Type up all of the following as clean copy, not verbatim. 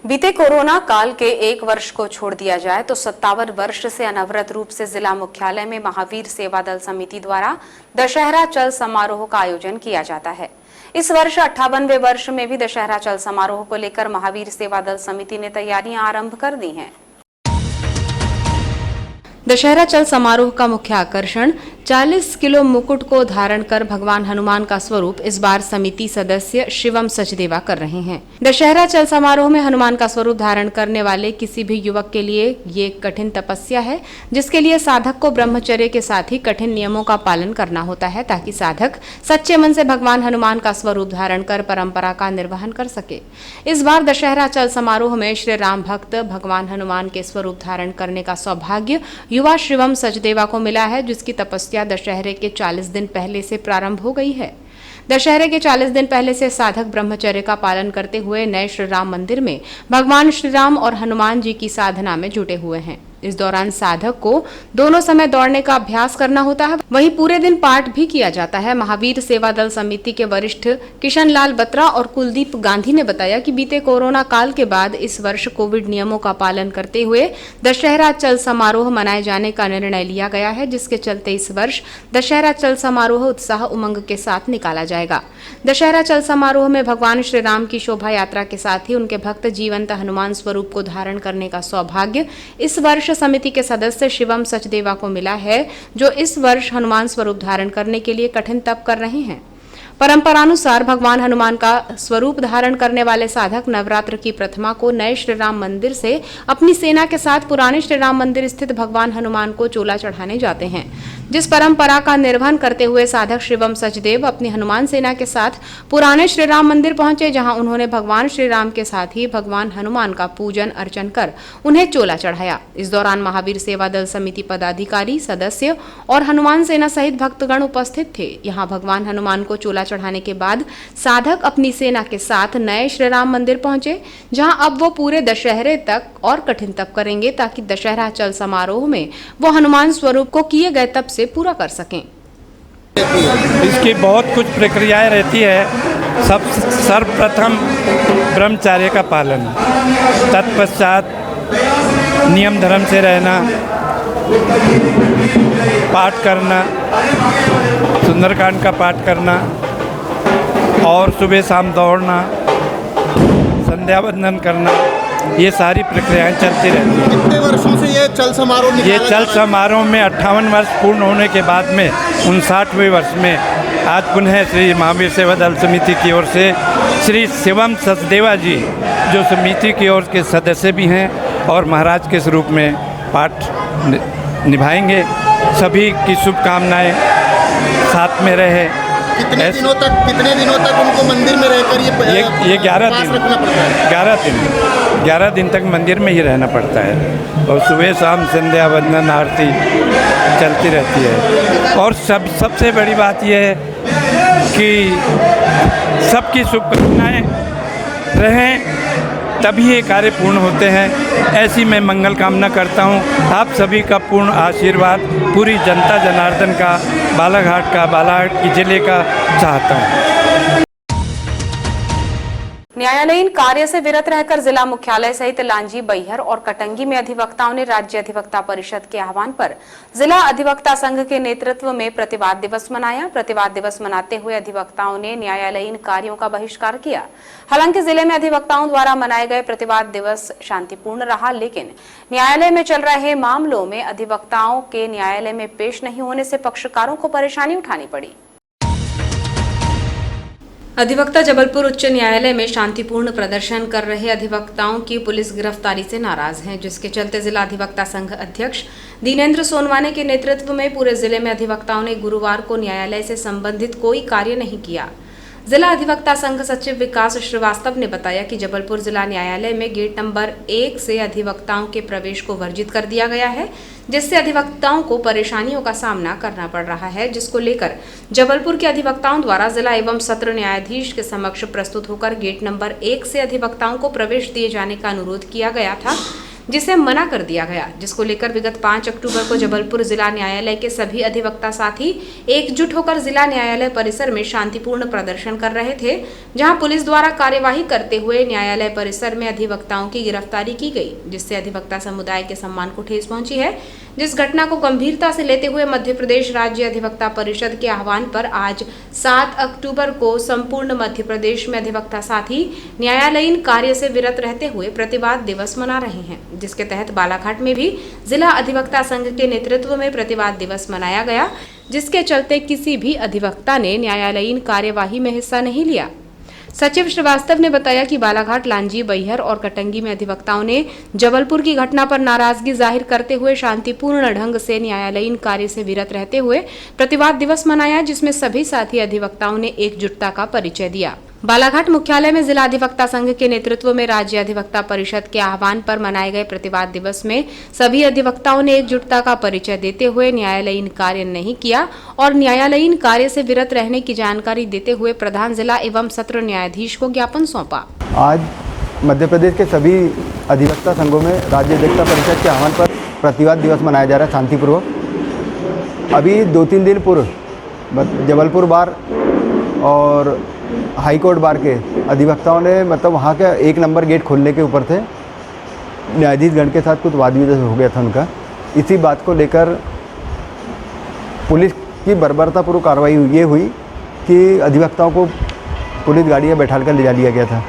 बीते कोरोना काल के एक वर्ष को छोड़ दिया जाए तो 57 वर्ष से अनवरत रूप से जिला मुख्यालय में महावीर सेवा दल समिति द्वारा दशहरा चल समारोह का आयोजन किया जाता है। इस वर्ष 58वें वर्ष में भी दशहरा चल समारोह को लेकर महावीर सेवा दल समिति ने तैयारियां आरंभ कर दी हैं। दशहरा चल समारोह का मुख्य आकर्षण 40 किलो मुकुट को धारण कर भगवान हनुमान का स्वरूप इस बार समिति सदस्य शिवम सचदेवा कर रहे हैं। दशहरा चल समारोह में हनुमान का स्वरूप धारण करने वाले किसी भी युवक के लिए ये कठिन तपस्या है, जिसके लिए साधक को ब्रह्मचर्य के साथ ही कठिन नियमों का पालन करना होता है ताकि साधक सच्चे मन से भगवान हनुमान का स्वरूप धारण कर परंपरा का निर्वहन कर सके। इस बार दशहरा चल समारोह में श्री राम भक्त भगवान हनुमान के स्वरूप धारण करने का सौभाग्य युवा शिवम सचदेवा को मिला है, जिसकी तपस्या दशहरे के 40 दिन पहले से प्रारंभ हो गई है। दशहरे के 40 दिन पहले से साधक ब्रह्मचर्य का पालन करते हुए नए श्री राम मंदिर में भगवान श्री राम और हनुमान जी की साधना में जुटे हुए हैं। इस दौरान साधक को दोनों समय दौड़ने का अभ्यास करना होता है, वहीं पूरे दिन पाठ भी किया जाता है। महावीर सेवा दल समिति के वरिष्ठ किशन लाल बत्रा और कुलदीप गांधी ने बताया कि बीते कोरोना काल के बाद इस वर्ष कोविड नियमों का पालन करते हुए दशहरा चल समारोह मनाए जाने का निर्णय लिया गया है, जिसके चलते इस वर्ष दशहरा चल समारोह उत्साह उमंग के साथ निकाला जाएगा। दशहरा चल समारोह में भगवान श्री राम की शोभा यात्रा के साथ ही उनके भक्त जीवंत हनुमान स्वरूप को धारण करने का सौभाग्य इस वर्ष समिति के सदस्य शिवम सचदेवा को मिला है, जो इस वर्ष हनुमान स्वरूप धारण करने के लिए कठिन तप कर रहे हैं। परंपरानुसार भगवान हनुमान का स्वरूप धारण करने वाले साधक नवरात्र की प्रथमा को नए श्री राम मंदिर से अपनी सेना के साथ पुराने श्री राम मंदिर स्थित भगवान हनुमान को चोला चढ़ाने जाते हैं। जिस परंपरा का निर्वहन करते हुए साधक शिवम सचदेव अपनी हनुमान सेना के साथ पुराने श्री राम मंदिर पहुंचे, जहां उन्होंने भगवान श्री राम के साथ ही भगवान हनुमान का पूजन अर्चन कर उन्हें चोला चढ़ाया। इस दौरान महावीर सेवा दल समिति पदाधिकारी, सदस्य और हनुमान सेना सहित भक्तगण उपस्थित थे। यहाँ भगवान हनुमान को चोला चढ़ाने के बाद साधक अपनी सेना के साथ नए श्री राम मंदिर पहुंचे, जहां अब वो पूरे दशहरे तक और कठिन तप करेंगे ताकि दशहरा चल समारोह में वो हनुमान स्वरूप को किए गए तप से पूरा कर सकें। इसकी बहुत कुछ प्रक्रियाएं रहती है। सर्वप्रथम ब्रह्मचर्य का पालन, तत्पश्चात नियम धर्म से रहना, पाठ करना, सुंदरकांड का पाठ करना और सुबह शाम दौड़ना, संध्या वंदन करना, ये सारी प्रक्रियाएं चलती रहती हैं। कितने वर्षों से ये चल समारोह ये चल समारोह में 58 वर्ष पूर्ण होने के बाद में 59वें वर्ष में आज पुनः श्री महावीर सेवा दल समिति की ओर से श्री शिवम सचदेवा जी, जो समिति की ओर के सदस्य भी हैं और महाराज के स्वरूप में पाठ निभाएंगे। सभी की शुभकामनाएं साथ में रहे। कितने दिनों तक उनको मंदिर में रहकर ये 11 दिन रखना पड़ता है? 11 दिन तक मंदिर में ही रहना पड़ता है और सुबह शाम संध्या वंदन आरती चलती रहती है। और सबसे बड़ी बात यह है कि सबकी शुभकामनाएं रहें, तभी ये कार्य पूर्ण होते हैं। ऐसी मैं मंगल कामना करता हूँ। आप सभी का पूर्ण आशीर्वाद पूरी जनता जनार्दन का, बालाघाट की जिले का चाहता हूँ। न्यायालयीन कार्य से विरत रहकर जिला मुख्यालय सहित लांजी, बैहर और कटंगी में अधिवक्ताओं ने राज्य अधिवक्ता परिषद के आह्वान पर जिला अधिवक्ता संघ के नेतृत्व में प्रतिवाद दिवस मनाया। प्रतिवाद दिवस मनाते हुए अधिवक्ताओं ने न्यायालयीन कार्यों का बहिष्कार किया। हालांकि जिले में अधिवक्ताओं द्वारा मनाए गए प्रतिवाद दिवस शांतिपूर्ण रहा, लेकिन न्यायालय में चल रहे मामलों में अधिवक्ताओं के न्यायालय में पेश नहीं होने से पक्षकारों को परेशानी उठानी पड़ी। अधिवक्ता जबलपुर उच्च न्यायालय में शांतिपूर्ण प्रदर्शन कर रहे अधिवक्ताओं की पुलिस गिरफ्तारी से नाराज हैं, जिसके चलते जिला अधिवक्ता संघ अध्यक्ष दीनेंद्र सोनवाने के नेतृत्व में पूरे जिले में अधिवक्ताओं ने गुरुवार को न्यायालय से संबंधित कोई कार्य नहीं किया। जिला अधिवक्ता संघ सचिव विकास श्रीवास्तव ने बताया कि जबलपुर जिला न्यायालय में गेट नंबर 1 से अधिवक्ताओं के प्रवेश को वर्जित कर दिया गया है, जिससे अधिवक्ताओं को परेशानियों का सामना करना पड़ रहा है, जिसको लेकर जबलपुर के अधिवक्ताओं द्वारा जिला एवं सत्र न्यायाधीश के समक्ष प्रस्तुत होकर गेट नंबर 1 से अधिवक्ताओं को प्रवेश दिए जाने का अनुरोध किया गया था, जिसे मना कर दिया गया, जिसको लेकर विगत 5 अक्टूबर को जबलपुर जिला न्यायालय के सभी अधिवक्ता साथी एकजुट होकर जिला न्यायालय परिसर में शांतिपूर्ण प्रदर्शन कर रहे थे, जहां पुलिस द्वारा कार्यवाही करते हुए न्यायालय परिसर में अधिवक्ताओं की गिरफ्तारी की गई, जिससे अधिवक्ता समुदाय के सम्मान को ठेस पहुंची है। जिस घटना को गंभीरता से लेते हुए मध्य प्रदेश राज्य अधिवक्ता परिषद के आह्वान पर आज 7 अक्टूबर को संपूर्ण मध्य प्रदेश में अधिवक्ता साथी न्यायालयीन कार्य से विरत रहते हुए प्रतिवाद दिवस मना रहे हैं, जिसके तहत बालाघाट में भी जिला अधिवक्ता संघ के नेतृत्व में प्रतिवाद दिवस मनाया गया, जिसके चलते किसी भी अधिवक्ता ने न्यायालयीन कार्यवाही में हिस्सा नहीं लिया। सचिव श्रीवास्तव ने बताया कि बालाघाट, लांजी, बैहर और कटंगी में अधिवक्ताओं ने जबलपुर की घटना पर नाराजगी जाहिर करते हुए शांतिपूर्ण ढंग से न्यायालयीन कार्य से विरत रहते हुए प्रतिवाद दिवस मनाया, जिसमें सभी साथी अधिवक्ताओं ने एकजुटता का परिचय दिया। बालाघाट मुख्यालय में जिला अधिवक्ता संघ के नेतृत्व में राज्य अधिवक्ता परिषद के आह्वान पर मनाए गए प्रतिवाद दिवस में सभी अधिवक्ताओं ने एकजुटता का परिचय देते हुए न्यायालयीन कार्य नहीं किया और न्यायालयीन कार्य से विरत रहने की जानकारी देते हुए प्रधान जिला एवं सत्र न्यायाधीश को ज्ञापन सौंपा। आज मध्य प्रदेश के सभी अधिवक्ता संघों में राज्य अधिवक्ता परिषद के आह्वान पर प्रतिवाद दिवस मनाया जा रहा है शांतिपूर्वक। अभी 2-3 दिन पूर्व जबलपुर बार और हाई कोर्ट बार के अधिवक्ताओं ने वहाँ के 1 नंबर गेट खोलने के ऊपर थे, न्यायाधीश गण के साथ कुछ वाद विवाद हो गया था उनका। इसी बात को लेकर पुलिस की बर्बरतापूर्वक कार्रवाई ये हुई कि अधिवक्ताओं को पुलिस गाड़ियाँ बैठाल कर ले जा लिया गया था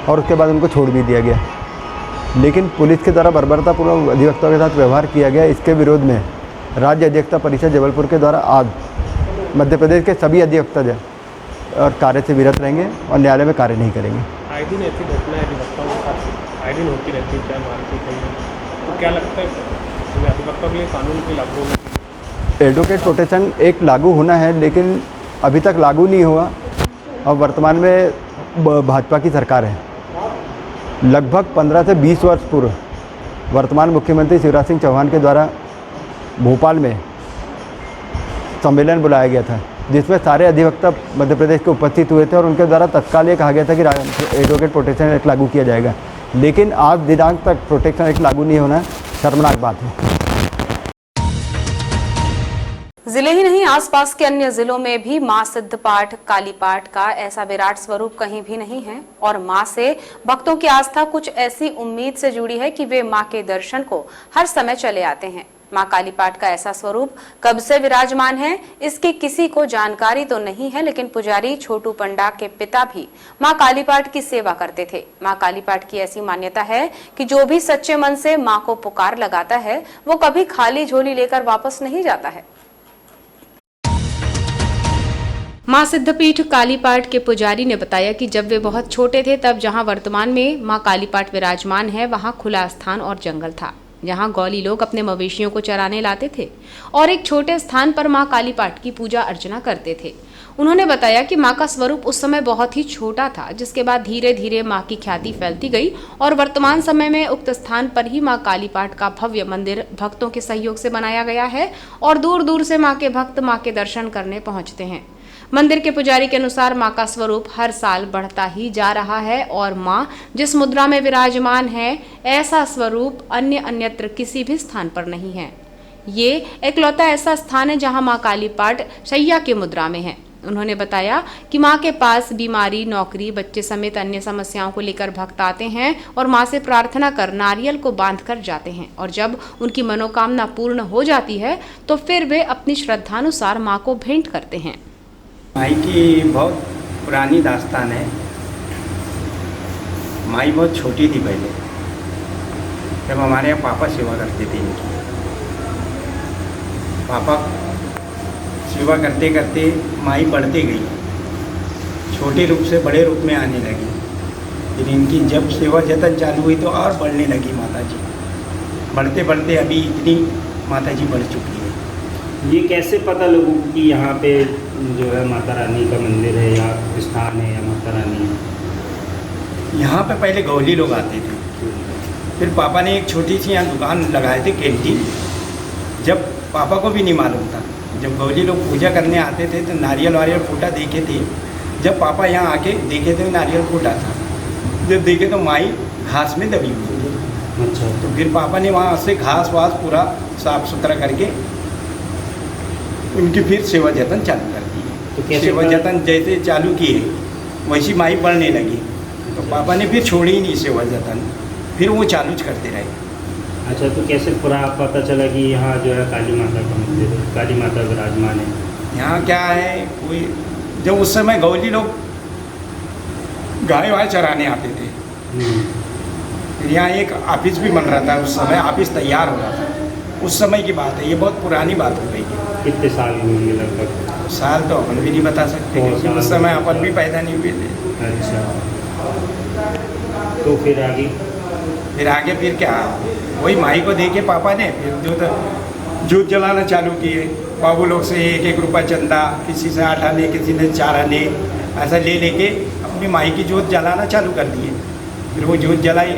और उसके बाद उनको छोड़ भी दिया गया। लेकिन पुलिस के द्वारा बर्बरतापूर्वक अधिवक्ताओं के साथ व्यवहार किया गया। इसके विरोध में राज्य अधिवक्ता परिषद जबलपुर के द्वारा आज मध्य प्रदेश के सभी अधिवक्ता और कार्य से विरत रहेंगे और न्यायालय में कार्य नहीं करेंगे। आए दिन ऐसी घटनाएं अधिवक्ताओं के साथ आए दिन होती रहती है, चाहे मारपीट है, तो क्या लगता है अधिवक्ताओं के लिए कानून के लागू होना? एडवोकेट प्रोटेक्शन एक लागू होना है, लेकिन अभी तक लागू नहीं हुआ और वर्तमान में भाजपा की सरकार है। लगभग 15 से 20 वर्ष पूर्व वर्तमान मुख्यमंत्री शिवराज सिंह चौहान के द्वारा भोपाल में सम्मेलन बुलाया गया था, जिसमें सारे अधिवक्ता मध्य प्रदेश के उपस्थित हुए थे और उनके द्वारा तत्काल ये कहा गया था कि एडवोकेट प्रोटेक्शन एक्ट लागू किया जाएगा। लेकिन आज दिनांक तक प्रोटेक्शन एक्ट लागू नहीं होना शर्मनाक बात है। जिले ही नहीं, आसपास के अन्य जिलों में भी मां सिद्धपाठ कालीपाठ का ऐसा विराट स्वरूप कहीं भी नहीं है और मां से भक्तों की आस्था कुछ ऐसी उम्मीद से जुड़ी है कि वे मां के दर्शन को हर समय चले आते हैं। मां कालीपाठ का ऐसा स्वरूप कब से विराजमान है, इसकी किसी को जानकारी तो नहीं है, लेकिन पुजारी छोटू पंडा के पिता भी मां कालीपाठ की सेवा करते थे। मां कालीपाठ की ऐसी मान्यता है कि जो भी सच्चे मन से मां को पुकार लगाता है, वो कभी खाली झोली लेकर वापस नहीं जाता है। मां सिद्धपीठ कालीपाठ के पुजारी ने बताया कि जब वे बहुत छोटे थे, तब जहां वर्तमान में मां कालीपाठ विराजमान है, वहां खुला स्थान और जंगल था, जहां गौली लोग अपने मवेशियों को चराने लाते थे और एक छोटे स्थान पर मां कालीपाठ की पूजा अर्चना करते थे। उन्होंने बताया कि मां का स्वरूप उस समय बहुत ही छोटा था, जिसके बाद धीरे धीरे मां की ख्याति फैलती गई और वर्तमान समय में उक्त स्थान पर ही मां कालीपाठ का भव्य मंदिर भक्तों के सहयोग से बनाया गया है और दूर दूर से मां के भक्त मां के दर्शन करने पहुंचते हैं। मंदिर के पुजारी के अनुसार मां का स्वरूप हर साल बढ़ता ही जा रहा है और मां जिस मुद्रा में विराजमान है, ऐसा स्वरूप अन्यत्र किसी भी स्थान पर नहीं है। ये एकलौता ऐसा स्थान है जहां मां कालीपाठ शैया की मुद्रा में है। उन्होंने बताया कि मां के पास बीमारी, नौकरी, बच्चे समेत अन्य समस्याओं को लेकर भक्त आते हैं और मां से प्रार्थना कर नारियल को बांध कर जाते हैं और जब उनकी मनोकामना पूर्ण हो जाती है तो फिर वे अपनी श्रद्धानुसार मां को भेंट करते हैं। माई की बहुत पुरानी दास्तान है। माई बहुत छोटी थी पहले, जब हमारे यहाँ पापा सेवा करते थे इनकी। पापा सेवा करते करते माई बढ़ते गई, छोटे रूप से बड़े रूप में आने लगी। फिर इनकी जब सेवा जतन चालू हुई तो और बढ़ने लगी माता जी। बढ़ते बढ़ते अभी इतनी माता जी बढ़ चुकी है। ये कैसे पता लोगों को कि यहाँ पे जो है माता रानी का मंदिर है या स्थान है या माता रानी है? यहाँ पे पहले गौली लोग आते थे, फिर पापा ने एक छोटी सी यहाँ दुकान लगाए थे कैंटीन। जब पापा को भी नहीं मालूम था, जब गौली लोग पूजा करने आते थे तो नारियल वारियल फूटा देखे थे। जब पापा यहाँ आके देखे थे नारियल फूटा था, जब देखे तो माई घास में दबी हुई। अच्छा। तो फिर पापा ने वहाँ से घास वास पूरा साफ सुथरा करके उनकी फिर सेवा जतन चालू कर दी। तो कैसे सेवा जतन जैसे चालू किए वैसी माई बढ़ने लगी, तो पापा ने फिर छोड़ी ही नहीं सेवा जतन, फिर वो चालू करते रहे। अच्छा, तो कैसे पूरा पता चला कि यहाँ जो है काली माता का मंदिर है, काली माता विराजमान है? यहाँ क्या है, कोई जब उस समय गौली लोग गाय वाय चराने आते थे, फिर यहाँ एक ऑफिस भी बन रहा था, उस समय ऑफिस तैयार हो रहा था, उस समय की बात है, ये बहुत पुरानी बात हो गई है। कितने साल होंगे लगभग? साल तो अपन भी नहीं बता सकते, क्योंकि उस समय अपन भी पैदा नहीं हुए थे। अच्छा, तो फिर आगे फिर क्या, वही माई को देखे पापा ने फिर जोत जलाना चालू किए। बाबू लोग से 1-1 रुपया चंदा, किसी से 8 आने, किसी ने 4 आने, ऐसा ले लेके अपनी माई की जोत जलाना चालू कर दिए। फिर वो जोत जलाई,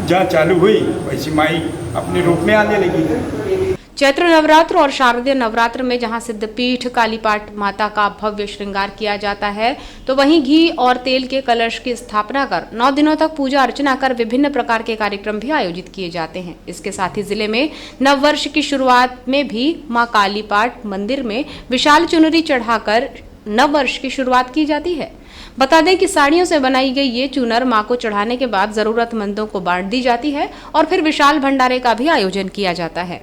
जहाँ चालू हुई वैसी माई अपने रूप में आने लगी। चैत्र नवरात्र और शारदीय नवरात्र में जहां सिद्धपीठ कालीपाट माता का भव्य श्रृंगार किया जाता है, तो वहीं घी और तेल के कलश की स्थापना कर 9 दिनों तक पूजा अर्चना कर विभिन्न प्रकार के कार्यक्रम भी आयोजित किए जाते हैं। इसके साथ ही जिले में नववर्ष की शुरुआत में भी मां कालीपाट मंदिर में विशाल चुनरी चढ़ाकर नववर्ष की शुरुआत की जाती है। बता दें कि साड़ियों से बनाई गई ये चूनर मां को चढ़ाने के बाद जरूरतमंदों को बांट दी जाती है और फिर विशाल भंडारे का भी आयोजन किया जाता है।